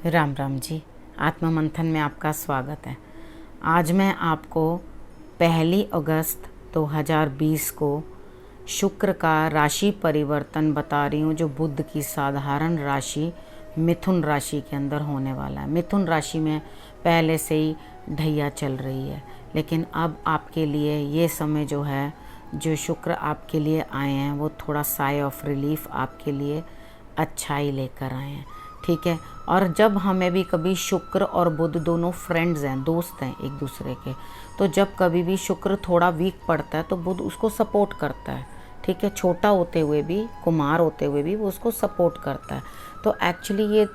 राम राम जी। आत्म मंथन में आपका स्वागत है। आज मैं आपको 1 अगस्त 2020 को शुक्र का राशि परिवर्तन बता रही हूँ, जो बुध की साधारण राशि मिथुन राशि के अंदर होने वाला है। मिथुन राशि में पहले से ही ढैया चल रही है, लेकिन अब आपके लिए ये समय जो है, जो शुक्र आपके लिए आए हैं, वो थोड़ा साय ऑफ रिलीफ आपके लिए अच्छाई लेकर आए हैं। ठीक है। और जब हमें भी कभी शुक्र और बुध दोनों फ्रेंड्स हैं, दोस्त हैं एक दूसरे के, तो जब कभी भी शुक्र थोड़ा वीक पड़ता है तो बुध उसको सपोर्ट करता है। ठीक है। छोटा होते हुए भी, कुमार होते हुए भी वो उसको सपोर्ट करता है। तो एक्चुअली ये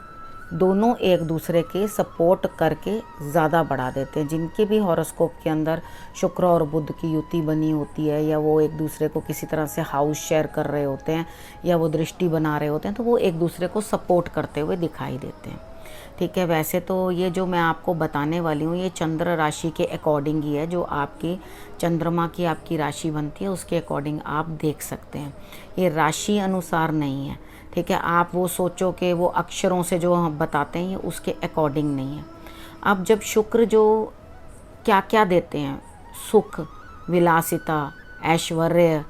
दोनों एक दूसरे के सपोर्ट करके ज़्यादा बढ़ा देते हैं। जिनके भी हॉरोस्कोप के अंदर शुक्र और बुध की युति बनी होती है, या वो एक दूसरे को किसी तरह से हाउस शेयर कर रहे होते हैं, या वो दृष्टि बना रहे होते हैं, तो वो एक दूसरे को सपोर्ट करते हुए दिखाई देते हैं। ठीक है। वैसे तो ये जो मैं आपको बताने वाली हूँ, ये चंद्र राशि के अकॉर्डिंग ही है। जो आपकी चंद्रमा की आपकी राशि बनती है, उसके अकॉर्डिंग आप देख सकते हैं। ये राशि अनुसार नहीं है। ठीक है। आप वो सोचो कि वो अक्षरों से जो हम बताते हैं, ये उसके अकॉर्डिंग नहीं है। अब जब शुक्र जो क्या क्या देते हैं, सुख, विलासिता, ऐश्वर्य,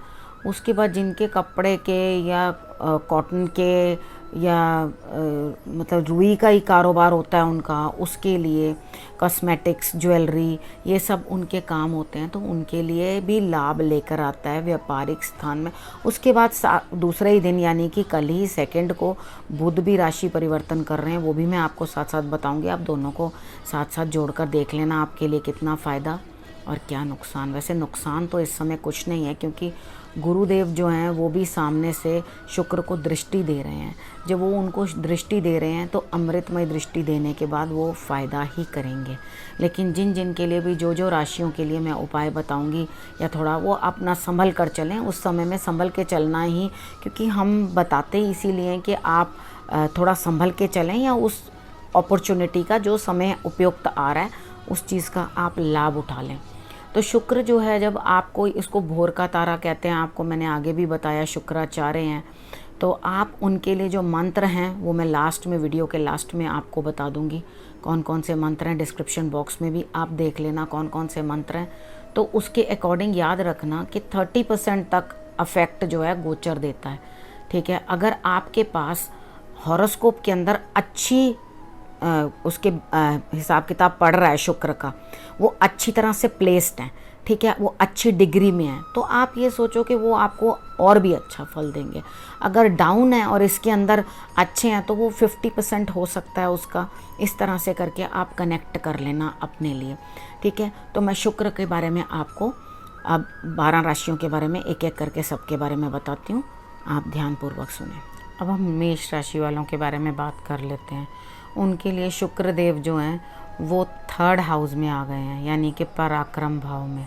उसके बाद जिनके कपड़े के या कॉटन के या मतलब रुई का ही कारोबार होता है उनका, उसके लिए कॉस्मेटिक्स, ज्वेलरी, ये सब उनके काम होते हैं, तो उनके लिए भी लाभ लेकर आता है व्यापारिक स्थान में। उसके बाद दूसरे ही दिन यानी कि कल ही 2 को बुध भी राशि परिवर्तन कर रहे हैं। वो भी मैं आपको साथ साथ बताऊंगी। आप दोनों को साथ साथ जोड़कर देख लेना आपके लिए कितना फ़ायदा और क्या नुकसान। वैसे नुकसान तो इस समय कुछ नहीं है, क्योंकि गुरुदेव जो हैं वो भी सामने से शुक्र को दृष्टि दे रहे हैं। जब वो उनको दृष्टि दे रहे हैं तो अमृतमय दृष्टि देने के बाद वो फ़ायदा ही करेंगे। लेकिन जिन जिन के लिए भी, जो जो राशियों के लिए मैं उपाय बताऊंगी, या थोड़ा वो अपना संभल कर चलें, उस समय में संभल के चलना ही, क्योंकि हम बताते ही इसीलिए कि आप थोड़ा संभल के चलें, या उस अपॉर्चुनिटी का जो समय उपयुक्त आ रहा है उस चीज़ का आप लाभ उठा लें। तो शुक्र जो है, जब आपको, इसको भोर का तारा कहते हैं, आपको मैंने आगे भी बताया शुक्राचार्य हैं, तो आप उनके लिए जो मंत्र हैं वो मैं लास्ट में, वीडियो के लास्ट में आपको बता दूंगी कौन कौन से मंत्र हैं। डिस्क्रिप्शन बॉक्स में भी आप देख लेना कौन कौन से मंत्र हैं। तो उसके अकॉर्डिंग याद रखना कि 30% तक अफेक्ट जो है गोचर देता है। ठीक है। अगर आपके पास हॉरोस्कोप के अंदर अच्छी उसके हिसाब किताब पढ़ रहा है शुक्र का, वो अच्छी तरह से प्लेस्ड है, ठीक है, वो अच्छी डिग्री में है, तो आप ये सोचो कि वो आपको और भी अच्छा फल देंगे। अगर डाउन है और इसके अंदर अच्छे हैं तो वो 50% हो सकता है उसका। इस तरह से करके आप कनेक्ट कर लेना अपने लिए। ठीक है। तो मैं शुक्र के बारे में आपको अब 12 राशियों के बारे में एक एक करके सबके बारे में बताती हूँ, आप ध्यानपूर्वक सुने। अब हम मेष राशि वालों के बारे में बात कर लेते हैं। उनके लिए शुक्र देव जो हैं वो 3rd हाउस में आ गए हैं, यानी कि पराक्रम भाव में,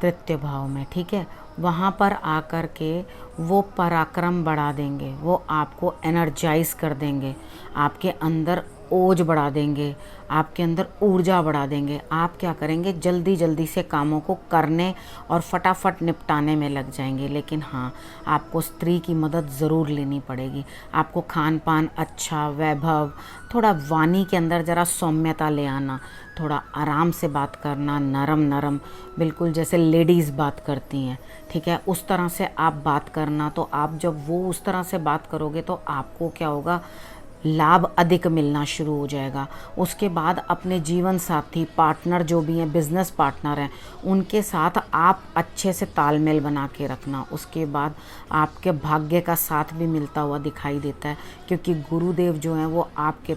3य भाव में। ठीक है। वहाँ पर आकर के वो पराक्रम बढ़ा देंगे, वो आपको एनर्जाइज कर देंगे, आपके अंदर ओज बढ़ा देंगे, आपके अंदर ऊर्जा बढ़ा देंगे। आप क्या करेंगे, जल्दी जल्दी से कामों को करने और फटाफट निपटाने में लग जाएंगे। लेकिन हाँ, आपको स्त्री की मदद ज़रूर लेनी पड़ेगी। आपको खान पान अच्छा, वैभव, थोड़ा वाणी के अंदर ज़रा सौम्यता ले आना, थोड़ा आराम से बात करना, नरम नरम, बिल्कुल जैसे लेडीज़ बात करती हैं। ठीक है। उस तरह से आप बात करना। तो आप जब वो उस तरह से बात करोगे तो आपको क्या होगा, लाभ अधिक मिलना शुरू हो जाएगा। उसके बाद अपने जीवन साथी, पार्टनर जो भी हैं, बिजनेस पार्टनर हैं, उनके साथ आप अच्छे से तालमेल बना के रखना। उसके बाद आपके भाग्य का साथ भी मिलता हुआ दिखाई देता है, क्योंकि गुरुदेव जो हैं वो आपके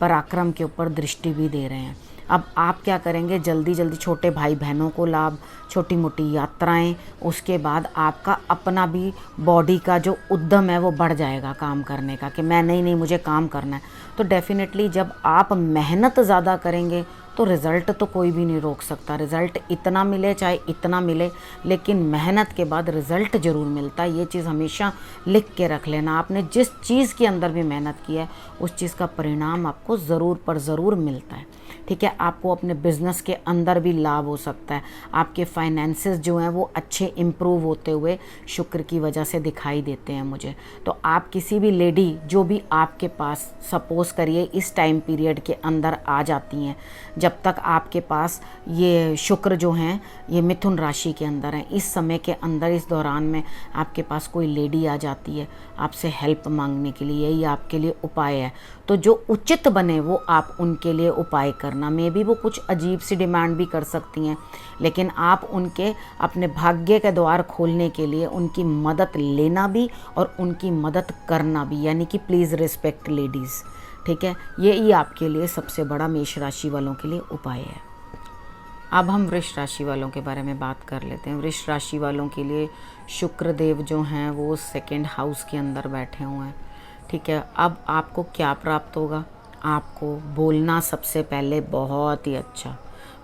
पराक्रम के ऊपर दृष्टि भी दे रहे हैं। अब आप क्या करेंगे, जल्दी जल्दी छोटे भाई बहनों को लाभ, छोटी मोटी यात्राएं, उसके बाद आपका अपना भी बॉडी का जो उद्यम है वो बढ़ जाएगा काम करने का, कि मैं नहीं मुझे काम करना है। तो डेफिनेटली जब आप मेहनत ज़्यादा करेंगे तो रिज़ल्ट तो कोई भी नहीं रोक सकता। रिज़ल्ट इतना मिले चाहे इतना मिले, लेकिन मेहनत के बाद रिज़ल्ट ज़रूर मिलता है। ये चीज़ हमेशा लिख के रख लेना। आपने जिस चीज़ के अंदर भी मेहनत की है उस चीज़ का परिणाम आपको ज़रूर पर ज़रूर मिलता है। ठीक है, आपको अपने बिजनेस के अंदर भी लाभ हो सकता है। आपके फाइनेंसेस जो हैं वो अच्छे इम्प्रूव होते हुए शुक्र की वजह से दिखाई देते हैं मुझे। तो आप किसी भी लेडी जो भी आपके पास सपोज करिए इस टाइम पीरियड के अंदर आ जाती हैं, जब तक आपके पास ये शुक्र जो हैं ये मिथुन राशि के अंदर हैं, इस समय के अंदर इस दौरान में आपके पास कोई लेडी आ जाती है आपसे हेल्प मांगने के लिए, यही आपके लिए उपाय है। तो जो उचित बने वो आप उनके लिए उपाय करना। मे बी वो कुछ अजीब सी डिमांड भी कर सकती हैं, लेकिन आप उनके अपने भाग्य के द्वार खोलने के लिए उनकी मदद लेना भी और उनकी मदद करना भी, यानी कि प्लीज़ रिस्पेक्ट लेडीज़। ठीक है, यही आपके लिए सबसे बड़ा मेष राशि वालों के लिए उपाय है। अब हम वृष राशि वालों के बारे में बात कर लेते हैं। वृष राशि वालों के लिए शुक्र देव जो हैं वो 2nd हाउस के अंदर बैठे हुए हैं। ठीक है, अब आपको क्या प्राप्त होगा? आपको बोलना सबसे पहले बहुत ही अच्छा,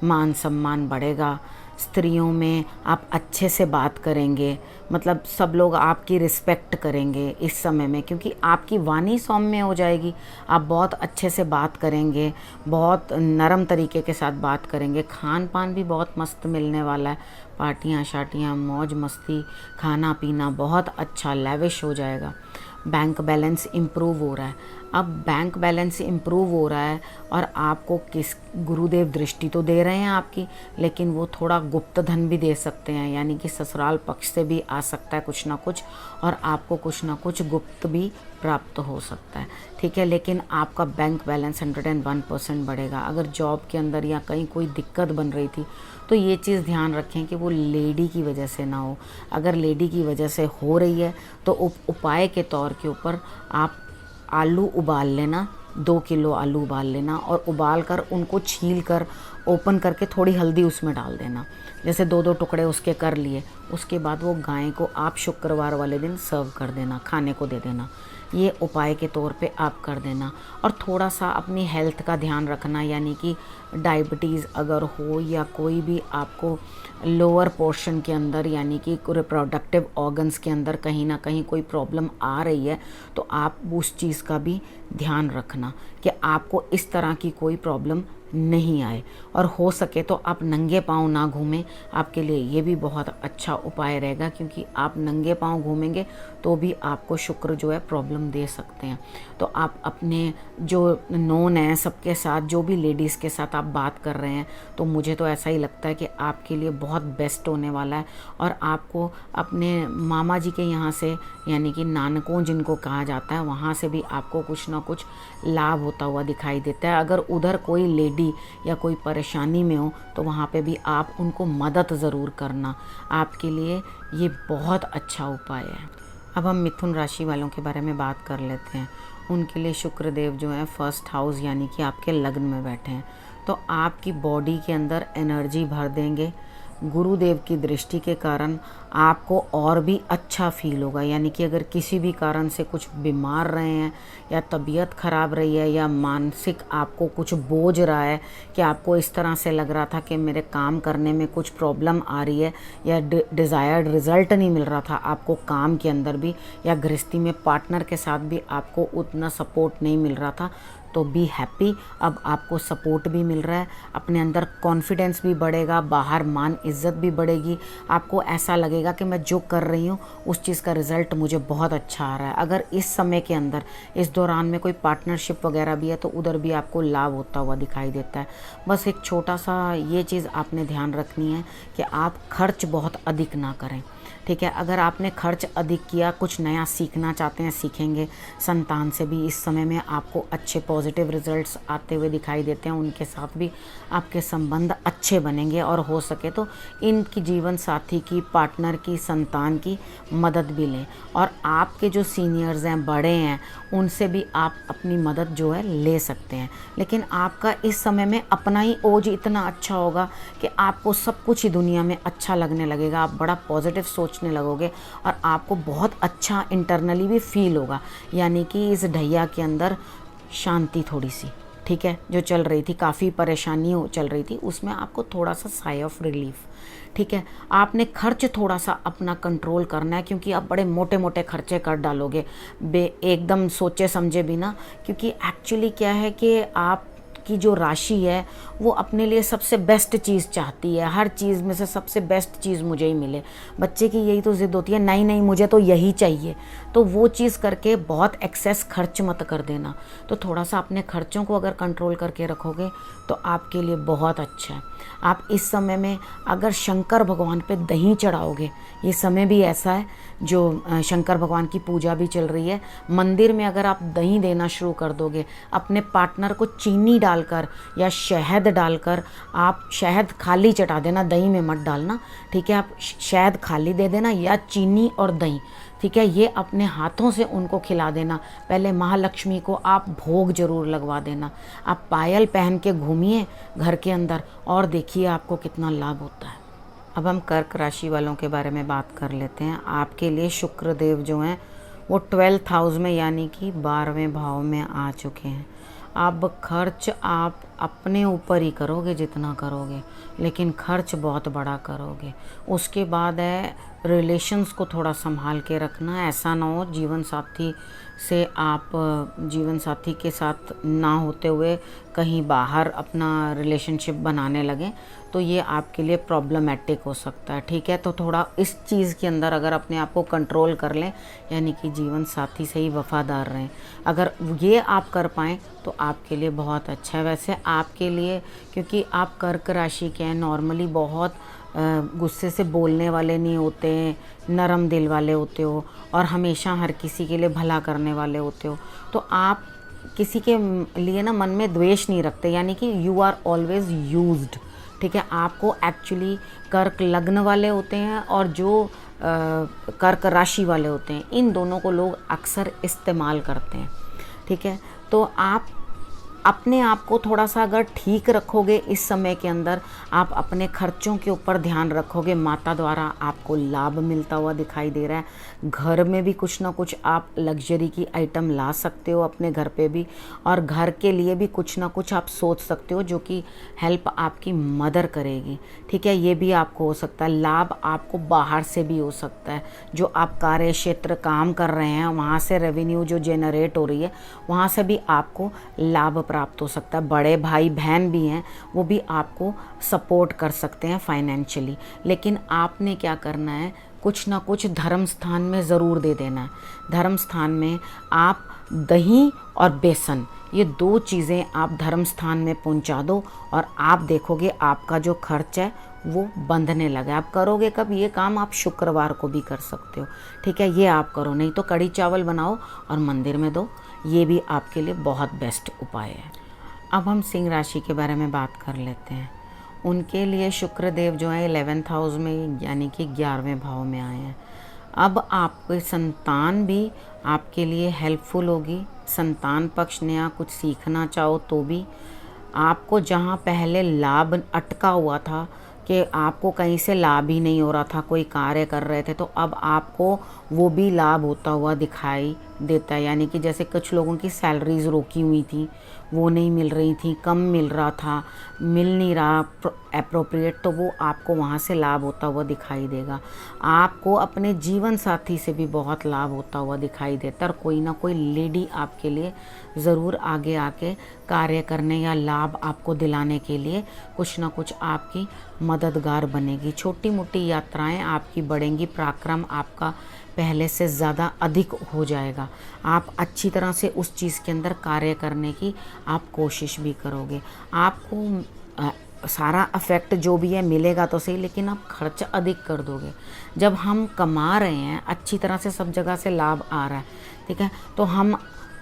मान सम्मान बढ़ेगा। स्त्रियों में आप अच्छे से बात करेंगे, मतलब सब लोग आपकी रिस्पेक्ट करेंगे इस समय में, क्योंकि आपकी वाणी सौम्य हो जाएगी। आप बहुत अच्छे से बात करेंगे, बहुत नरम तरीके के साथ बात करेंगे। खान पान भी बहुत मस्त मिलने वाला है। पार्टियाँ शार्टियाँ, मौज मस्ती, खाना पीना बहुत अच्छा लेविश हो जाएगा। बैंक बैलेंस इम्प्रूव हो रहा है। अब बैंक बैलेंस इम्प्रूव हो रहा है और आपको किस गुरुदेव दृष्टि तो दे रहे हैं आपकी, लेकिन वो थोड़ा गुप्त धन भी दे सकते हैं, यानी कि ससुराल पक्ष से भी आ सकता है कुछ ना कुछ, और आपको कुछ ना कुछ गुप्त भी प्राप्त हो सकता है। ठीक है, लेकिन आपका बैंक बैलेंस 101% बढ़ेगा। अगर जॉब के अंदर या कहीं कोई दिक्कत बन रही थी तो ये चीज़ ध्यान रखें कि वो लेडी की वजह से ना हो। अगर लेडी की वजह से हो रही है तो उपाय के तौर के ऊपर आप आलू उबाल लेना, 2 किलो आलू उबाल लेना, और उबाल कर उनको छील कर ओपन करके थोड़ी हल्दी उसमें डाल देना, जैसे 2-2 टुकड़े उसके कर लिए। उसके बाद वो गाय को आप शुक्रवार वाले दिन सर्व कर देना, खाने को दे देना। ये उपाय के तौर पे आप कर देना। और थोड़ा सा अपनी हेल्थ का ध्यान रखना, यानी कि डायबिटीज़ अगर हो या कोई भी आपको लोअर पोर्शन के अंदर, यानी कि रिप्रोडक्टिव ऑर्गन्स के अंदर कहीं ना कहीं कोई प्रॉब्लम आ रही है, तो आप उस चीज़ का भी ध्यान रखना कि आपको इस तरह की कोई प्रॉब्लम नहीं आए। और हो सके तो आप नंगे पाँव ना घूमें, आपके लिए ये भी बहुत अच्छा उपाय रहेगा, क्योंकि आप नंगे पाँव घूमेंगे तो भी आपको शुक्र जो है प्रॉब्लम दे सकते हैं। तो आप अपने जो नोन है सबके साथ, जो भी लेडीज़ के साथ आप बात कर रहे हैं, तो मुझे तो ऐसा ही लगता है कि आपके लिए बहुत बेस्ट होने वाला है। और आपको अपने मामा जी के यहाँ से, यानी कि नानकों जिनको कहा जाता है, वहाँ से भी आपको कुछ ना कुछ लाभ होता हुआ दिखाई देता है। अगर उधर कोई लेडी या कोई परेशानी में हो तो वहाँ पे भी आप उनको मदद ज़रूर करना। आपके लिए ये बहुत अच्छा उपाय है। अब हम मिथुन राशि वालों के बारे में बात कर लेते हैं। उनके लिए शुक्र देव जो है 1st हाउस यानी कि आपके लग्न में बैठे हैं, तो आपकी बॉडी के अंदर एनर्जी भर देंगे। गुरुदेव की दृष्टि के कारण आपको और भी अच्छा फील होगा, यानी कि अगर किसी भी कारण से कुछ बीमार रहे हैं या तबीयत ख़राब रही है या मानसिक आपको कुछ बोझ रहा है कि आपको इस तरह से लग रहा था कि मेरे काम करने में कुछ प्रॉब्लम आ रही है या डिज़ायर्ड रिज़ल्ट नहीं मिल रहा था आपको काम के अंदर भी, या गृहस्थी में पार्टनर के साथ भी आपको उतना सपोर्ट नहीं मिल रहा था, तो बी हैप्पी। अब आपको सपोर्ट भी मिल रहा है, अपने अंदर कॉन्फिडेंस भी बढ़ेगा, बाहर मान इज्जत भी बढ़ेगी। आपको ऐसा लगेगा कि मैं जो कर रही हूँ उस चीज़ का रिज़ल्ट मुझे बहुत अच्छा आ रहा है। अगर इस समय के अंदर इस दौरान में कोई पार्टनरशिप वगैरह भी है तो उधर भी आपको लाभ होता हुआ दिखाई देता है। बस एक छोटा सा ये चीज़ आपने ध्यान रखनी है कि आप खर्च बहुत अधिक ना करें। ठीक है, अगर आपने खर्च अधिक किया, कुछ नया सीखना चाहते हैं सीखेंगे। संतान से भी इस समय में आपको अच्छे पॉजिटिव रिजल्ट्स आते हुए दिखाई देते हैं, उनके साथ भी आपके संबंध अच्छे बनेंगे। और हो सके तो इनकी जीवन साथी की, पार्टनर की, संतान की मदद भी लें। और आपके जो सीनियर्स हैं, बड़े हैं, उनसे भी आप अपनी मदद जो है ले सकते हैं। लेकिन आपका इस समय में अपना ही ओज इतना अच्छा होगा कि आपको सब कुछ ही दुनिया में अच्छा लगने लगेगा। आप बड़ा पॉजिटिव सोचने लगोगे और आपको बहुत अच्छा इंटरनली भी फील होगा, यानी कि इस ढैया के अंदर शांति थोड़ी सी ठीक है, जो चल रही थी, काफ़ी परेशानी चल रही थी, उसमें आपको थोड़ा सा साई ऑफ रिलीफ। ठीक है, आपने खर्च थोड़ा सा अपना कंट्रोल करना है, क्योंकि आप बड़े मोटे मोटे खर्चे कर डालोगे एकदम सोचे समझे बिना। क्योंकि एक्चुअली क्या है कि आप की जो राशि है वो अपने लिए सबसे बेस्ट चीज़ चाहती है, हर चीज़ में से सबसे बेस्ट चीज़ मुझे ही मिले। बच्चे की यही तो ज़िद होती है, नहीं नहीं मुझे तो यही चाहिए। तो वो चीज़ करके बहुत एक्सेस खर्च मत कर देना। तो थोड़ा सा अपने खर्चों को अगर कंट्रोल करके रखोगे तो आपके लिए बहुत अच्छा है। आप इस समय में अगर शंकर भगवान पे दही चढ़ाओगे, ये समय भी ऐसा है जो शंकर भगवान की पूजा भी चल रही है, मंदिर में अगर आप दही देना शुरू कर दोगे, अपने पार्टनर को चीनी डालकर या शहद डालकर, आप शहद खाली चटा देना, दही में मत डालना। ठीक है, आप शहद खाली दे देना या चीनी और दही। ठीक है, ये अपने हाथों से उनको खिला देना। पहले महालक्ष्मी को आप भोग जरूर लगवा देना। आप पायल पहन के घूमिए घर के अंदर और देखिए आपको कितना लाभ होता है। अब हम कर्क राशि वालों के बारे में बात कर लेते हैं। आपके लिए शुक्र देव जो हैं वो 12th हाउस में यानी कि 12वें भाव में आ चुके हैं। अब खर्च आप अपने ऊपर ही करोगे जितना करोगे, लेकिन खर्च बहुत बड़ा करोगे। उसके बाद है रिलेशंस को थोड़ा संभाल के रखना। ऐसा ना हो जीवन साथी से आप जीवन साथी के साथ ना होते हुए कहीं बाहर अपना रिलेशनशिप बनाने लगें, तो ये आपके लिए प्रॉब्लमेटिक हो सकता है। ठीक है, तो थोड़ा इस चीज़ के अंदर अगर अपने आप को कंट्रोल कर लें, यानी कि जीवन साथी से ही वफ़ादार रहें, अगर ये आप कर पाएँ तो आपके लिए बहुत अच्छा है। वैसे आपके लिए, क्योंकि आप कर्क राशि के हैं, नॉर्मली बहुत गुस्से से बोलने वाले नहीं होते, नरम दिल वाले होते हो और हमेशा हर किसी के लिए भला करने वाले होते हो, तो आप किसी के लिए ना मन में द्वेष नहीं रखते, यानी कि यू आर ऑलवेज यूज्ड। ठीक है, आपको एक्चुअली कर्क लग्न वाले होते हैं और जो कर्क राशि वाले होते हैं, इन दोनों को लोग अक्सर इस्तेमाल करते हैं। ठीक है, तो आप अपने आप को थोड़ा सा अगर ठीक रखोगे इस समय के अंदर, आप अपने खर्चों के ऊपर ध्यान रखोगे, माता द्वारा आपको लाभ मिलता हुआ दिखाई दे रहा है। घर में भी कुछ ना कुछ आप लग्जरी की आइटम ला सकते हो अपने घर पे भी, और घर के लिए भी कुछ ना कुछ आप सोच सकते हो जो कि हेल्प आपकी मदर करेगी। ठीक है, ये भी आपको हो सकता है। लाभ आपको बाहर से भी हो सकता है, जो आप कार्य क्षेत्र काम कर रहे हैं वहाँ से रेवेन्यू जो जनरेट हो रही है, वहाँ से भी आपको लाभ प्राप्त हो सकता है। बड़े भाई बहन भी हैं, वो भी आपको सपोर्ट कर सकते हैं फाइनेंशियली। लेकिन आपने क्या करना है, कुछ ना कुछ धर्म स्थान में ज़रूर दे देना है। धर्म स्थान में आप दही और बेसन, ये 2 चीज़ें आप धर्म स्थान में पहुंचा दो और आप देखोगे आपका जो खर्च है वो बंधने लगा। आप करोगे कब ये काम, आप शुक्रवार को भी कर सकते हो। ठीक है, ये आप करो, नहीं तो कड़ी चावल बनाओ और मंदिर में दो, ये भी आपके लिए बहुत बेस्ट उपाय है। अब हम सिंह राशि के बारे में बात कर लेते हैं। उनके लिए शुक्र देव जो है 11th हाउस में यानी कि 11वें भाव में आए हैं। अब आपकी संतान भी आपके लिए हेल्पफुल होगी। संतान पक्ष ने आप कुछ सीखना चाहो तो भी आपको, जहाँ पहले लाभ अटका हुआ था कि आपको कहीं से लाभ ही नहीं हो रहा था, कोई कार्य कर रहे थे, तो अब आपको वो भी लाभ होता हुआ दिखाई देता है। यानी कि जैसे कुछ लोगों की सैलरीज रोकी हुई थी, वो नहीं मिल रही थी, कम मिल रहा था, मिल नहीं रहा एप्रोप्रिएट, तो वो आपको वहाँ से लाभ होता हुआ दिखाई देगा। आपको अपने जीवन साथी से भी बहुत लाभ होता हुआ दिखाई देता है, और कोई ना कोई लेडी आपके लिए ज़रूर आगे आके कार्य करने या लाभ आपको दिलाने के लिए कुछ ना कुछ आपकी मददगार बनेगी। छोटी मोटी यात्राएं आपकी बढ़ेंगी, पराक्रम आपका पहले से ज़्यादा अधिक हो जाएगा। आप अच्छी तरह से उस चीज़ के अंदर कार्य करने की आप कोशिश भी करोगे। आपको सारा इफेक्ट जो भी है मिलेगा तो सही, लेकिन आप खर्च अधिक कर दोगे। जब हम कमा रहे हैं, अच्छी तरह से सब जगह से लाभ आ रहा है, ठीक है, तो हम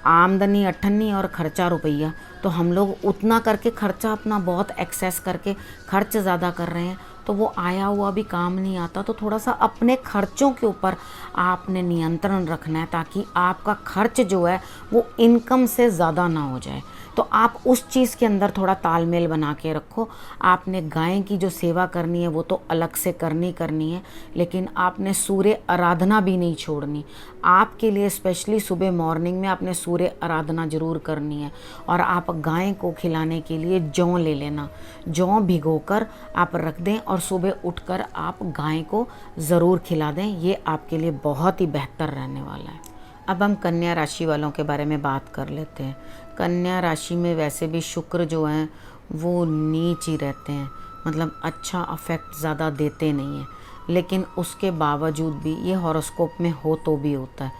आमदनी 98 और खर्चा रुपया, तो हम लोग उतना करके खर्चा अपना बहुत एक्सेस करके खर्च ज़्यादा कर रहे हैं, तो वो आया हुआ भी काम नहीं आता। तो थोड़ा सा अपने खर्चों के ऊपर आपने नियंत्रण रखना है, ताकि आपका खर्च जो है वो इनकम से ज़्यादा ना हो जाए। तो आप उस चीज़ के अंदर थोड़ा तालमेल बना के रखो। आपने गाय की जो सेवा करनी है वो तो अलग से करनी है, लेकिन आपने सूर्य आराधना भी नहीं छोड़नी। आपके लिए स्पेशली सुबह मॉर्निंग में आपने सूर्य आराधना ज़रूर करनी है। और आप गाय को खिलाने के लिए जौ ले लेना, जौ भिगोकर आप रख दें और सुबह उठकर आप गाय को ज़रूर खिला दें। ये आपके लिए बहुत ही बेहतर रहने वाला है। अब हम कन्या राशि वालों के बारे में बात कर लेते हैं। कन्या राशि में वैसे भी शुक्र जो हैं वो नीच ही रहते हैं, मतलब अच्छा अफेक्ट ज़्यादा देते नहीं हैं, लेकिन उसके बावजूद भी ये हॉरोस्कोप में हो तो भी होता है,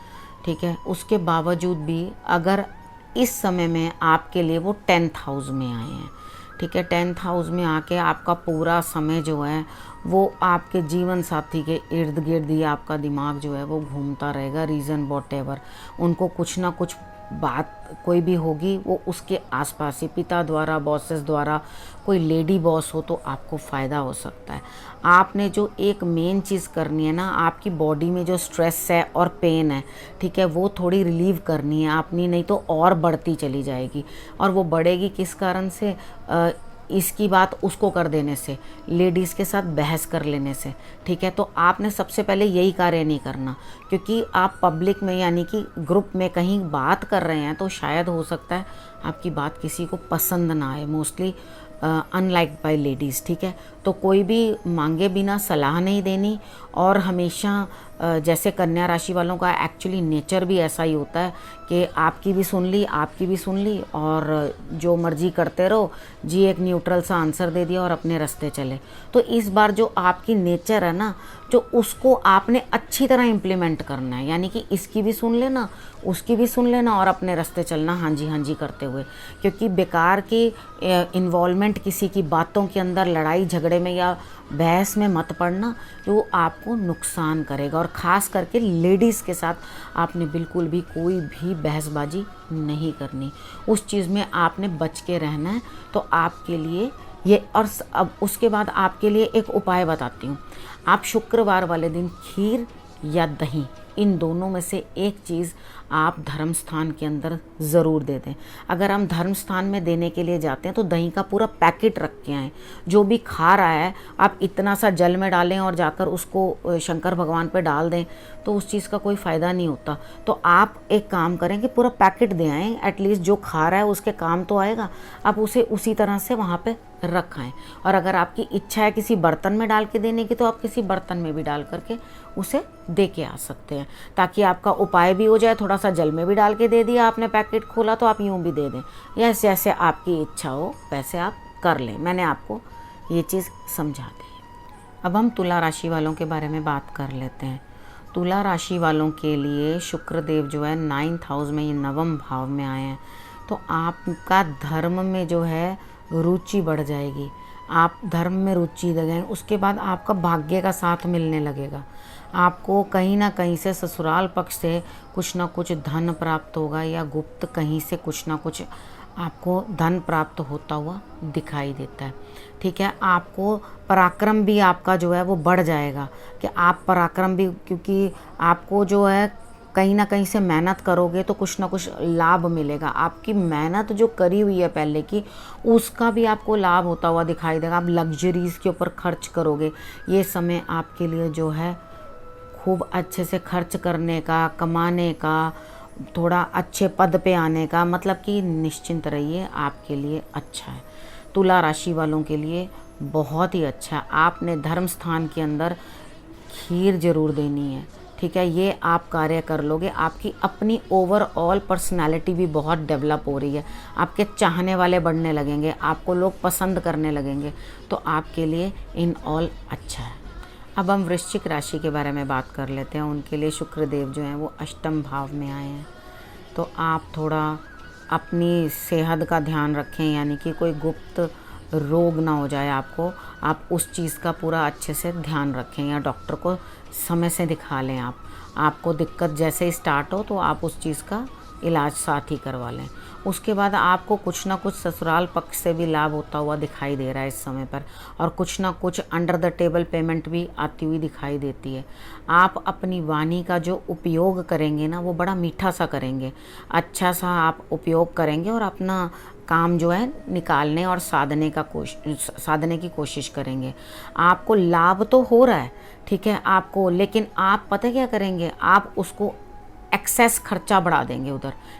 ठीक है। उसके बावजूद भी अगर इस समय में आपके लिए वो 10th हाउस में आए हैं, ठीक है, 10th हाउस में आके आपका पूरा समय जो है वो आपके जीवन साथी के इर्द गिर्द ही आपका दिमाग जो है वो घूमता रहेगा। रीज़न वॉटेवर, उनको कुछ ना कुछ बात कोई भी होगी वो उसके आसपास ही, पिता द्वारा, बॉसेस द्वारा, कोई लेडी बॉस हो तो आपको फ़ायदा हो सकता है। आपने जो एक मेन चीज़ करनी है ना, आपकी बॉडी में जो स्ट्रेस है और पेन है, ठीक है, वो थोड़ी रिलीव करनी है आपने, नहीं तो और बढ़ती चली जाएगी। और वो बढ़ेगी किस कारण से? इसकी बात उसको कर देने से, लेडीज़ के साथ बहस कर लेने से, ठीक है। तो आपने सबसे पहले यही कार्य नहीं करना, क्योंकि आप पब्लिक में यानी कि ग्रुप में कहीं बात कर रहे हैं तो शायद हो सकता है आपकी बात किसी को पसंद ना आए, मोस्टली अनलाइक बाय लेडीज़, ठीक है। तो कोई भी मांगे बिना सलाह नहीं देनी। और हमेशा जैसे कन्या राशि वालों का एक्चुअली नेचर भी ऐसा ही होता है कि आपकी भी सुन ली, आपकी भी सुन ली और जो मर्जी करते रहो जी, एक न्यूट्रल सा आंसर दे दिया और अपने रास्ते चले। तो इस बार जो आपकी नेचर है ना, जो उसको आपने अच्छी तरह इम्प्लीमेंट करना है, यानी कि इसकी भी सुन लेना, उसकी भी सुन लेना और अपने रास्ते चलना हाँ जी करते हुए। क्योंकि बेकार की इन्वॉल्वमेंट किसी की बातों के अंदर, लड़ाई झगड़े में या बहस में मत पड़ना, जो आपको नुकसान करेगा। और ख़ास करके लेडीज़ के साथ आपने बिल्कुल भी कोई भी बहसबाजी नहीं करनी, उस चीज़ में आपने बच के रहना है। तो आपके लिए ये, और अब उसके बाद आपके लिए एक उपाय बताती हूँ। आप शुक्रवार वाले दिन खीर या दही, इन दोनों में से एक चीज़ आप धर्म स्थान के अंदर ज़रूर दे दें। अगर हम धर्म स्थान में देने के लिए जाते हैं तो दही का पूरा पैकेट रख के आएँ। जो भी खा रहा है आप इतना सा जल में डालें और जाकर उसको शंकर भगवान पे डाल दें तो उस चीज़ का कोई फ़ायदा नहीं होता। तो आप एक काम करें कि पूरा पैकेट दे आएँ, एटलीस्ट जो खा रहा है उसके काम तो आएगा। आप उसे उसी तरह से वहाँ पे रखाएं। और अगर आपकी इच्छा है किसी बर्तन में डाल के देने की तो आप किसी बर्तन में भी डाल करके उसे दे के आ सकते हैं, ताकि आपका उपाय भी हो जाए। थोड़ा सा जल में भी डाल के दे दिया आपने, पैकेट खोला तो आप यूँ भी दे दें, या जैसे आपकी इच्छा हो वैसे आप कर लें। मैंने आपको ये चीज़ समझा दी। अब हम तुला राशि वालों के बारे में बात कर लेते हैं। तुला राशि वालों के लिए शुक्रदेव जो है 9th हाउस में, ये 9वें भाव में आए हैं। तो आपका धर्म में जो है रुचि बढ़ जाएगी, आप धर्म में रुचि देंगे, उसके बाद आपका भाग्य का साथ मिलने लगेगा। आपको कहीं ना कहीं से ससुराल पक्ष से कुछ ना कुछ धन प्राप्त होगा, या गुप्त कहीं से कुछ ना कुछ आपको धन प्राप्त होता हुआ दिखाई देता है, ठीक है। आपको पराक्रम भी आपका जो है वो बढ़ जाएगा, कि आप पराक्रम भी, क्योंकि आपको जो है कहीं ना कहीं से मेहनत करोगे तो कुछ ना कुछ लाभ मिलेगा। आपकी मेहनत जो करी हुई है पहले की, उसका भी आपको लाभ होता हुआ दिखाई देगा। आप लग्जरीज़ के ऊपर खर्च करोगे। ये समय आपके लिए जो है खूब अच्छे से खर्च करने का, कमाने का, थोड़ा अच्छे पद पे आने का, मतलब कि निश्चिंत रहिए, आपके लिए अच्छा है। तुला राशि वालों के लिए बहुत ही अच्छा। आपने धर्म स्थान के अंदर खीर जरूर देनी है, ठीक है। ये आप कार्य कर लोगे, आपकी अपनी ओवरऑल पर्सनालिटी भी बहुत डेवलप हो रही है। आपके चाहने वाले बढ़ने लगेंगे, आपको लोग पसंद करने लगेंगे, तो आपके लिए इन ऑल अच्छा है। अब हम वृश्चिक राशि के बारे में बात कर लेते हैं। उनके लिए शुक्रदेव जो हैं वो 8th भाव में आए हैं। तो आप थोड़ा अपनी सेहत का ध्यान रखें, यानी कि कोई गुप्त रोग ना हो जाए आपको। आप उस चीज़ का पूरा अच्छे से ध्यान रखें, या डॉक्टर को समय से दिखा लें। आपको दिक्कत जैसे ही स्टार्ट हो तो आप उस चीज़ का इलाज साथ ही करवा लें। उसके बाद आपको कुछ ना कुछ ससुराल पक्ष से भी लाभ होता हुआ दिखाई दे रहा है इस समय पर, और कुछ ना कुछ अंडर द टेबल पेमेंट भी आती हुई दिखाई देती है। आप अपनी वाणी का जो उपयोग करेंगे ना, वो बड़ा मीठा सा करेंगे, अच्छा सा आप उपयोग करेंगे और अपना काम जो है निकालने और साधने की कोशिश करेंगे। आपको लाभ तो हो रहा है, ठीक है आपको, लेकिन आप पता क्या करेंगे, आप उसको एक्सेस खर्चा बढ़ा देंगे।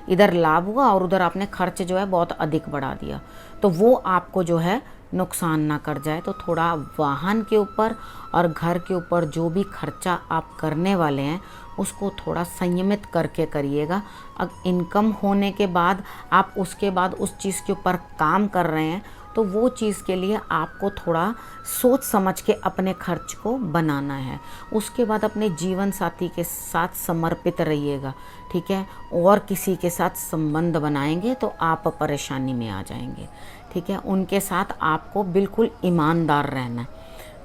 इधर लाभ हुआ और उधर आपने खर्च जो है बहुत अधिक बढ़ा दिया, तो वो आपको जो है नुकसान ना कर जाए। तो थोड़ा वाहन के ऊपर और घर के ऊपर जो भी खर्चा आप करने वाले हैं उसको थोड़ा संयमित करके करिएगा। अब इनकम होने के बाद आप उसके बाद उस चीज़ के ऊपर काम कर रहे हैं, तो वो चीज़ के लिए आपको थोड़ा सोच समझ के अपने खर्च को बनाना है। उसके बाद अपने जीवन साथी के साथ समर्पित रहिएगा, ठीक है। और किसी के साथ संबंध बनाएंगे तो आप परेशानी में आ जाएंगे, ठीक है। उनके साथ आपको बिल्कुल ईमानदार रहना है,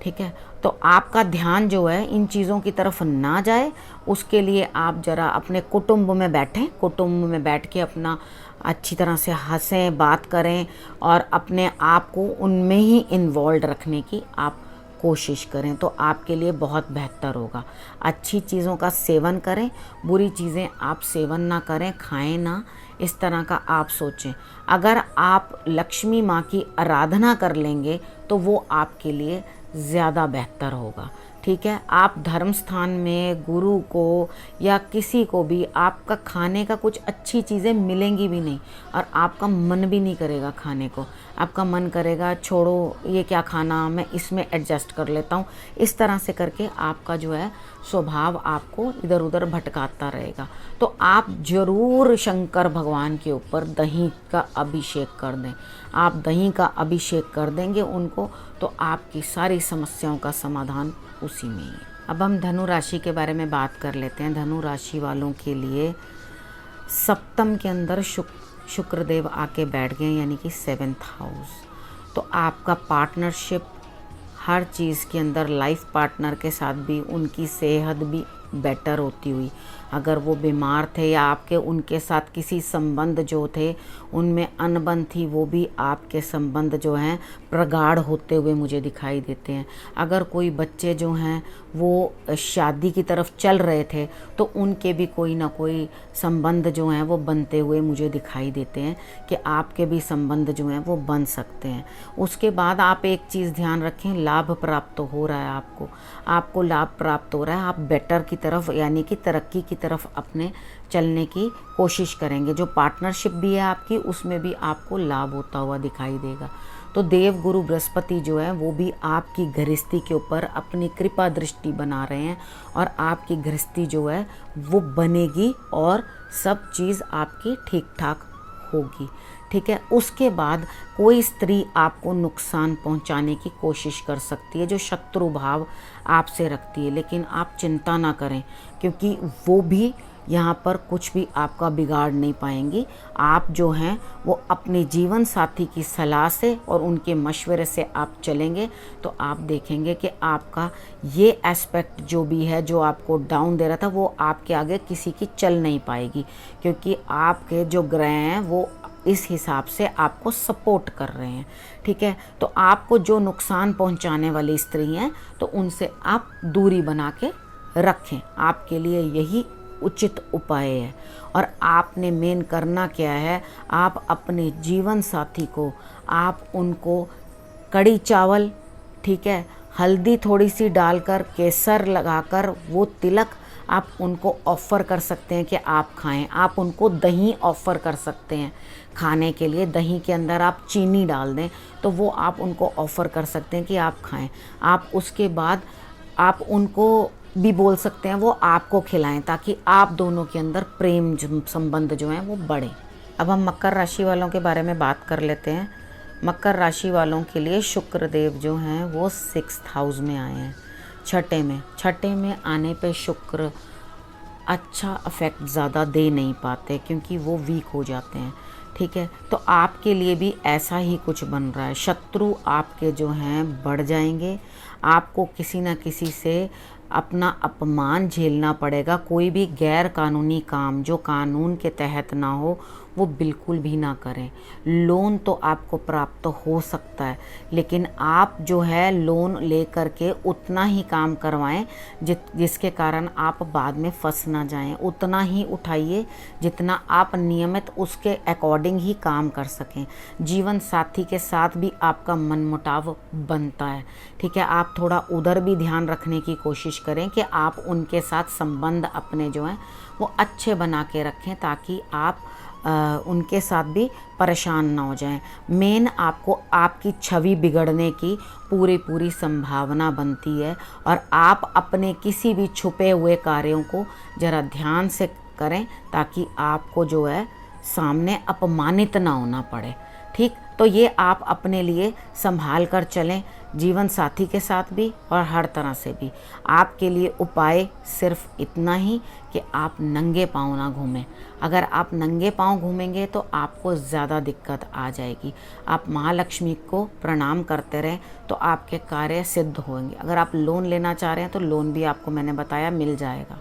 ठीक है। तो आपका ध्यान जो है इन चीज़ों की तरफ ना जाए, उसके लिए आप ज़रा अपने कुटुंब में बैठें, कुटुंब में बैठ के अपना अच्छी तरह से हंसें, बात करें और अपने आप को उनमें ही इन्वॉल्व रखने की आप कोशिश करें, तो आपके लिए बहुत बेहतर होगा। अच्छी चीज़ों का सेवन करें, बुरी चीज़ें आप सेवन ना करें, खाएं ना, इस तरह का आप सोचें। अगर आप लक्ष्मी माँ की आराधना कर लेंगे तो वो आपके लिए ज़्यादा बेहतर होगा, ठीक है। आप धर्म स्थान में गुरु को या किसी को भी आपका खाने का कुछ अच्छी चीज़ें मिलेंगी भी नहीं और आपका मन भी नहीं करेगा खाने को। आपका मन करेगा छोड़ो ये क्या खाना, मैं इसमें एडजस्ट कर लेता हूँ। इस तरह से करके आपका जो है स्वभाव आपको इधर उधर भटकाता रहेगा। तो आप ज़रूर शंकर भगवान के ऊपर दही का अभिषेक कर दें। आप दही का अभिषेक कर देंगे उनको, तो आपकी सारी समस्याओं का समाधान उसी में ही। अब हम धनु राशि के बारे में बात कर लेते हैं। धनु राशि वालों के लिए सप्तम के अंदर शुक्रदेव आके बैठ गए, यानी कि 7th हाउस। तो आपका पार्टनरशिप हर चीज़ के अंदर, लाइफ पार्टनर के साथ भी उनकी सेहत भी बेटर होती हुई, अगर वो बीमार थे या आपके उनके साथ किसी संबंध जो थे उनमें अनबन थी, वो भी आपके संबंध जो हैं प्रगाढ़ होते हुए मुझे दिखाई देते हैं। अगर कोई बच्चे जो हैं वो शादी की तरफ चल रहे थे तो उनके भी कोई ना कोई संबंध जो हैं वो बनते हुए मुझे दिखाई देते हैं कि आपके भी संबंध जो हैं वो बन सकते हैं। उसके बाद आप एक चीज़ ध्यान रखें, लाभ प्राप्त हो रहा है, आपको लाभ प्राप्त हो रहा है। आप बेटर की तरफ यानी कि तरक्की की तरफ अपने चलने की कोशिश करेंगे। जो पार्टनरशिप भी है आपकी, उसमें भी आपको लाभ होता हुआ दिखाई देगा। तो देव गुरु बृहस्पति जो है वो भी आपकी गृहस्थी के ऊपर अपनी कृपा दृष्टि बना रहे हैं और आपकी गृहस्थी जो है वो बनेगी और सब चीज़ आपकी ठीक ठाक होगी, ठीक है। उसके बाद कोई स्त्री आपको नुकसान पहुंचाने की कोशिश कर सकती है, जो शत्रु भाव आपसे रखती है, लेकिन आप चिंता ना करें क्योंकि वो भी यहाँ पर कुछ भी आपका बिगाड़ नहीं पाएंगी। आप जो हैं वो अपने जीवन साथी की सलाह से और उनके मशवरे से आप चलेंगे तो आप देखेंगे कि आपका ये एस्पेक्ट जो भी है, जो आपको डाउन दे रहा था, वो आपके आगे किसी की चल नहीं पाएगी क्योंकि आपके जो ग्रह हैं वो इस हिसाब से आपको सपोर्ट कर रहे हैं, ठीक है। तो आपको जो नुकसान पहुंचाने वाली स्त्री हैं तो उनसे आप दूरी बना के रखें, आपके लिए यही उचित उपाय है। और आपने मेन करना क्या है, आप अपने जीवन साथी को आप उनको कड़ी चावल, ठीक है, हल्दी थोड़ी सी डालकर, केसर लगाकर वो तिलक आप उनको ऑफ़र कर सकते हैं कि आप खाएं। आप उनको दही ऑफ़र कर सकते हैं खाने के लिए, दही के अंदर आप चीनी डाल दें तो वो आप उनको ऑफ़र कर सकते हैं कि आप खाएं। आप उसके बाद आप उनको भी बोल सकते हैं वो आपको खिलाएं ताकि आप दोनों के अंदर प्रेम संबंध जो हैं वो बढ़े। अब हम मकर राशि वालों के बारे में बात कर लेते हैं। मकर राशि वालों के लिए शुक्रदेव जो हैं वो 6th हाउस में आए हैं, छठे में आने पे शुक्र अच्छा इफेक्ट ज़्यादा दे नहीं पाते क्योंकि वो वीक हो जाते हैं, ठीक है। तो आपके लिए भी ऐसा ही कुछ बन रहा है, शत्रु आपके जो हैं बढ़ जाएंगे, आपको किसी ना किसी से अपना अपमान झेलना पड़ेगा। कोई भी गैर कानूनी काम जो कानून के तहत ना हो वो बिल्कुल भी ना करें। लोन तो आपको प्राप्त हो सकता है, लेकिन आप जो है लोन ले करके उतना ही काम करवाएं जिसके कारण आप बाद में फंस ना जाएं। उतना ही उठाइए जितना आप नियमित उसके अकॉर्डिंग ही काम कर सकें। जीवन साथी के साथ भी आपका मनमुटाव बनता है, ठीक है। आप थोड़ा उधर भी ध्यान रखने की कोशिश करें कि आप उनके साथ संबंध अपने जो हैं वो अच्छे बना के रखें, ताकि आप उनके साथ भी परेशान ना हो जाएं। मेन आपको आपकी छवि बिगड़ने की पूरी संभावना बनती है, और आप अपने किसी भी छुपे हुए कार्यों को ज़रा ध्यान से करें ताकि आपको जो है सामने अपमानित ना होना पड़े, ठीक। तो ये आप अपने लिए संभाल कर चलें, जीवन साथी के साथ भी और हर तरह से भी। आपके लिए उपाय सिर्फ इतना ही कि आप नंगे पाँव ना घूमें। अगर आप नंगे पाँव घूमेंगे तो आपको ज़्यादा दिक्कत आ जाएगी। आप महालक्ष्मी को प्रणाम करते रहें तो आपके कार्य सिद्ध होंगे। अगर आप लोन लेना चाह रहे हैं तो लोन भी आपको मैंने बताया मिल जाएगा।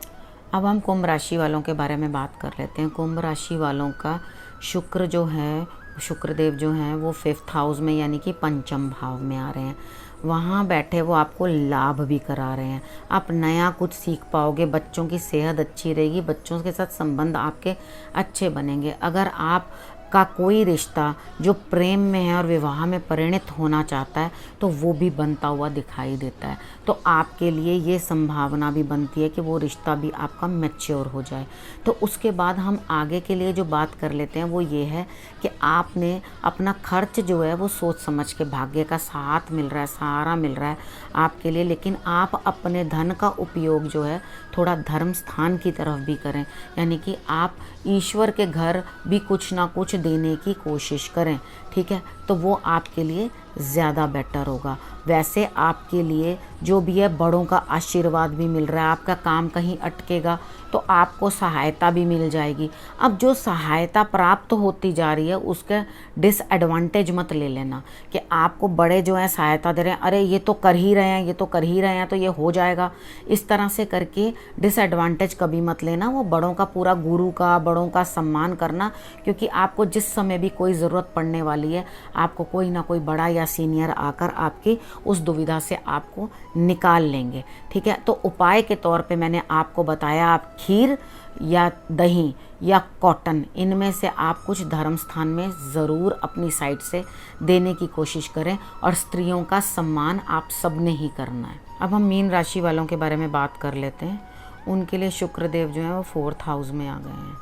अब हम कुंभ राशि वालों के बारे में बात कर लेते हैं। कुंभ राशि वालों का शुक्र जो है, शुक्रदेव जो हैं वो 5th हाउस में यानी कि पंचम भाव में आ रहे हैं। वहाँ बैठे वो आपको लाभ भी करा रहे हैं। आप नया कुछ सीख पाओगे, बच्चों की सेहत अच्छी रहेगी, बच्चों के साथ संबंध आपके अच्छे बनेंगे। अगर आप का कोई रिश्ता जो प्रेम में है और विवाह में परिणत होना चाहता है तो वो भी बनता हुआ दिखाई देता है। तो आपके लिए ये संभावना भी बनती है कि वो रिश्ता भी आपका मैच्योर हो जाए। तो उसके बाद हम आगे के लिए जो बात कर लेते हैं वो ये है कि आपने अपना खर्च जो है वो सोच समझ के, भाग्य का साथ मिल रहा है, सहारा मिल रहा है आपके लिए, लेकिन आप अपने धन का उपयोग जो है थोड़ा धर्म स्थान की तरफ भी करें। यानी कि आप ईश्वर के घर भी कुछ ना कुछ देने की कोशिश करें, ठीक है। तो वो आपके लिए ज़्यादा बेटर होगा। वैसे आपके लिए जो भी है बड़ों का आशीर्वाद भी मिल रहा है। आपका काम कहीं अटकेगा तो आपको सहायता भी मिल जाएगी। अब जो सहायता प्राप्त होती जा रही है उसका डिसएडवांटेज मत ले लेना कि आपको बड़े जो हैं सहायता दे रहे हैं, अरे ये तो कर ही रहे हैं, ये तो कर ही रहे हैं तो ये हो जाएगा, इस तरह से करके डिसएडवांटेज कभी मत लेना। वो बड़ों का पूरा, गुरु का, बड़ों का सम्मान करना, क्योंकि आपको जिस समय भी कोई ज़रूरत पड़ने वाली है आपको कोई ना कोई बड़ा या सीनियर आकर आपकी उस दुविधा से आपको निकाल लेंगे, ठीक है। तो उपाय के तौर पे मैंने आपको बताया, आप खीर या दही या कॉटन, इनमें से आप कुछ धर्म स्थान में ज़रूर अपनी साइड से देने की कोशिश करें, और स्त्रियों का सम्मान आप सब ने ही करना है। अब हम मीन राशि वालों के बारे में बात कर लेते हैं। उनके लिए शुक्रदेव जो है वो 4th हाउस में आ गए हैं,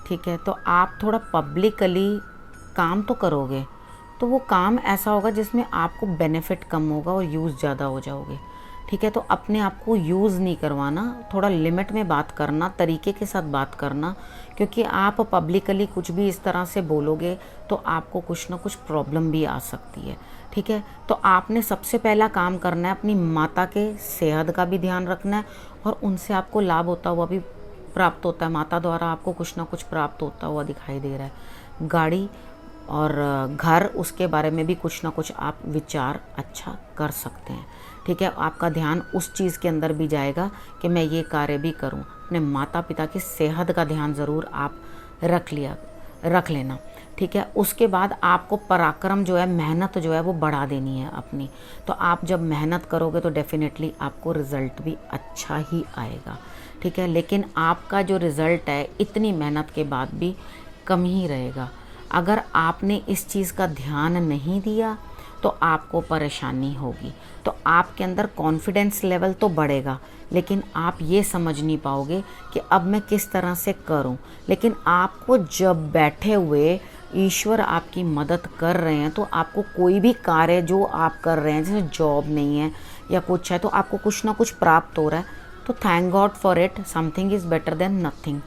ठीक है। तो आप थोड़ा पब्लिकली काम तो करोगे, तो वो काम ऐसा होगा जिसमें आपको बेनिफिट कम होगा और यूज़ ज़्यादा हो जाओगे, ठीक है। तो अपने आप को यूज़ नहीं करवाना, थोड़ा लिमिट में बात करना, तरीके के साथ बात करना, क्योंकि आप पब्लिकली कुछ भी इस तरह से बोलोगे तो आपको कुछ ना कुछ प्रॉब्लम भी आ सकती है, ठीक है। तो आपने सबसे पहला काम करना है, अपनी माता के सेहत का भी ध्यान रखना है, और उनसे आपको लाभ होता हुआ भी प्राप्त होता है। माता द्वारा आपको कुछ ना कुछ प्राप्त होता हुआ दिखाई दे रहा है। गाड़ी और घर, उसके बारे में भी कुछ ना कुछ आप विचार अच्छा कर सकते हैं, ठीक है। आपका ध्यान उस चीज़ के अंदर भी जाएगा कि मैं ये कार्य भी करूं। अपने माता पिता की सेहत का ध्यान ज़रूर आप रख लेना, ठीक है। उसके बाद आपको पराक्रम जो है, मेहनत जो है वो बढ़ा देनी है अपनी। तो आप जब मेहनत करोगे तो डेफिनेटली आपको रिज़ल्ट भी अच्छा ही आएगा, ठीक है। लेकिन आपका जो रिज़ल्ट है इतनी मेहनत के बाद भी कम ही रहेगा। अगर आपने इस चीज़ का ध्यान नहीं दिया तो आपको परेशानी होगी। तो आपके अंदर कॉन्फिडेंस लेवल तो बढ़ेगा, लेकिन आप ये समझ नहीं पाओगे कि अब मैं किस तरह से करूं। लेकिन आपको जब बैठे हुए ईश्वर आपकी मदद कर रहे हैं तो आपको कोई भी कार्य जो आप कर रहे हैं, जैसे जॉब नहीं है या कुछ है, तो आपको कुछ ना कुछ प्राप्त हो रहा है, तो thank God for it. Something is better than nothing.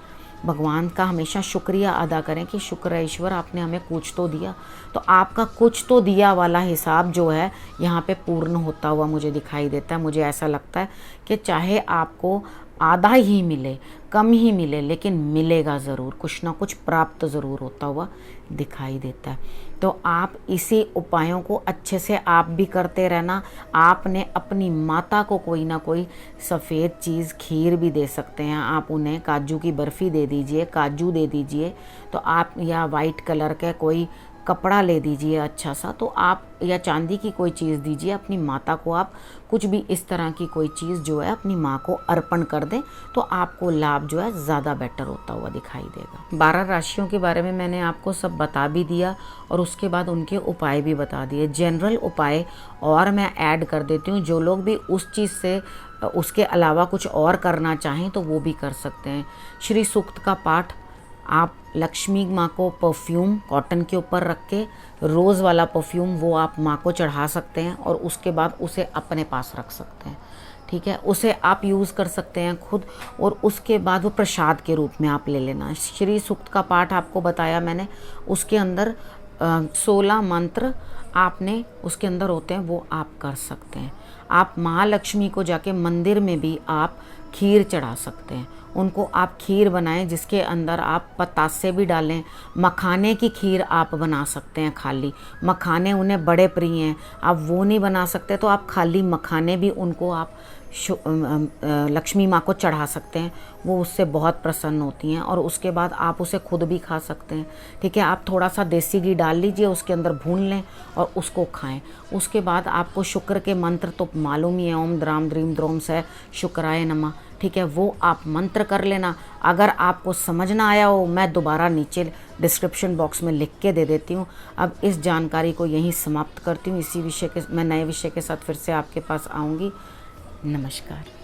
भगवान का हमेशा शुक्रिया अदा करें कि शुक्र है ईश्वर, आपने हमें कुछ तो दिया। तो आपका कुछ तो दिया वाला हिसाब जो है यहाँ पे पूर्ण होता हुआ मुझे दिखाई देता है। मुझे ऐसा लगता है कि चाहे आपको आधा ही मिले कम ही मिले लेकिन मिलेगा ज़रूर, कुछ ना कुछ प्राप्त ज़रूर होता हुआ दिखाई देता है। तो आप इसी उपायों को अच्छे से आप भी करते रहना। आपने अपनी माता को कोई ना कोई सफ़ेद चीज़, खीर भी दे सकते हैं आप, उन्हें काजू की बर्फ़ी दे दीजिए, काजू दे दीजिए तो आप, या वाइट कलर का कोई कपड़ा ले दीजिए अच्छा सा, तो आप, या चांदी की कोई चीज़ दीजिए अपनी माता को। आप कुछ भी इस तरह की कोई चीज़ जो है अपनी माँ को अर्पण कर दें तो आपको लाभ जो है ज़्यादा बेटर होता हुआ दिखाई देगा। 12 राशियों के बारे में मैंने आपको सब बता भी दिया और उसके बाद उनके उपाय भी बता दिए। जनरल उपाय और मैं ऐड कर देती हूँ, जो लोग भी उस चीज़ से उसके अलावा कुछ और करना चाहें तो वो भी कर सकते हैं। श्री सूक्त का पाठ आप लक्ष्मी माँ को परफ्यूम कॉटन के ऊपर रख के, रोज़ वाला परफ्यूम वो आप माँ को चढ़ा सकते हैं और उसके बाद उसे अपने पास रख सकते हैं। ठीक है, उसे आप यूज़ कर सकते हैं खुद और उसके बाद वो प्रसाद के रूप में आप ले लेना। श्री सूक्त का पाठ आपको बताया मैंने, उसके अंदर 16 मंत्र आपने उसके अंदर होते हैं, वो आप कर सकते हैं। आप महालक्ष्मी को जाके मंदिर में भी आप खीर चढ़ा सकते हैं। उनको आप खीर बनाएं जिसके अंदर आप पतासे भी डालें। मखाने की खीर आप बना सकते हैं खाली, मखाने उन्हें बड़े प्रिय हैं। आप वो नहीं बना सकते तो आप खाली मखाने भी उनको आप लक्ष्मी माँ को चढ़ा सकते हैं, वो उससे बहुत प्रसन्न होती हैं और उसके बाद आप उसे खुद भी खा सकते हैं। ठीक है, आप थोड़ा सा देसी घी डाल लीजिए, उसके अंदर भून लें और उसको खाएं। उसके बाद आपको शुक्र के मंत्र तो मालूम ही है, ओम द्राम द्रीम द्रोम से शुक्राय नमः। ठीक है, वो आप मंत्र कर लेना। अगर आपको समझ ना आया हो, मैं दोबारा नीचे डिस्क्रिप्शन बॉक्स में लिख के दे देती हूँ। अब इस जानकारी को यहीं समाप्त करती हूँ। इसी विषय के, मैं नए विषय के साथ फिर से आपके पास आऊँगी। नमस्कार।